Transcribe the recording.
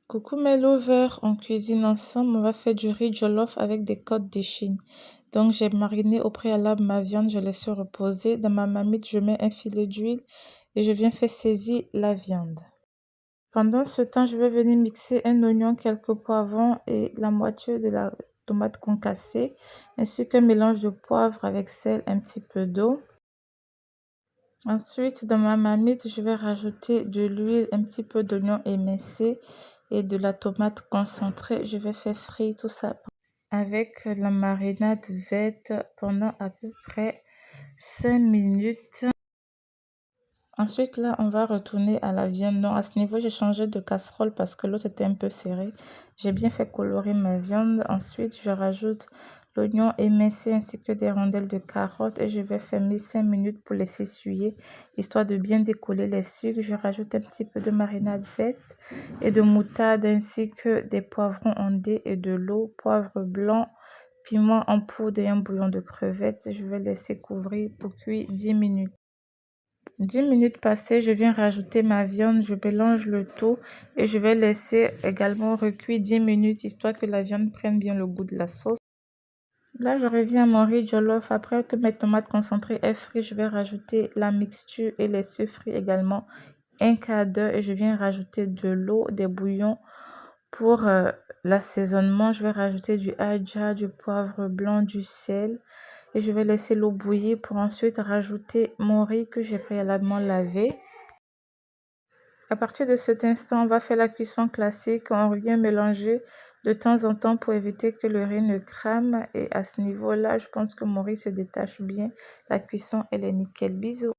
Coucou mes lovers, on cuisine ensemble, on va faire du riz jollof avec des côtes de Chine. Donc j'ai mariné au préalable ma viande, je laisse reposer. Dans ma marmite, je mets un filet d'huile et je viens faire saisir la viande. Pendant ce temps, je vais venir mixer un oignon, quelques poivrons et la moitié de la tomate concassée, ainsi qu'un mélange de poivre avec sel, un petit peu d'eau. Ensuite, dans ma marmite, je vais rajouter de l'huile, un petit peu d'oignon émincé et de la tomate concentrée. Je vais faire frire tout ça avec la marinade verte pendant à peu près 5 minutes. Ensuite, là, on va retourner à la viande. Non, à ce niveau, j'ai changé de casserole parce que l'autre était un peu serré. J'ai bien fait colorer ma viande. Ensuite, je rajoute l'oignon émincé ainsi que des rondelles de carottes et je vais fermer 5 minutes pour laisser suer, histoire de bien décoller les sucres. Je rajoute un petit peu de marinade verte et de moutarde ainsi que des poivrons ondés et de l'eau, poivre blanc, piment en poudre et un bouillon de crevettes. Je vais laisser couvrir pour cuire 10 minutes. 10 minutes passées, je viens rajouter ma viande, je mélange le tout et je vais laisser également recuire 10 minutes histoire que la viande prenne bien le goût de la sauce. Là, je reviens à mon riz jollof. Après que mes tomates concentrées aient frit, je vais rajouter la mixture et laisser frire également un quart d'heure et je viens rajouter de l'eau, des bouillons pour l'assaisonnement. Je vais rajouter du aja, du poivre blanc, du sel et je vais laisser l'eau bouillir pour ensuite rajouter mon riz que j'ai préalablement lavé. À partir de cet instant, on va faire la cuisson classique. On revient mélanger de temps en temps pour éviter que le riz ne crame. Et à ce niveau-là, je pense que mon riz se détache bien. La cuisson, elle est nickel. Bisous.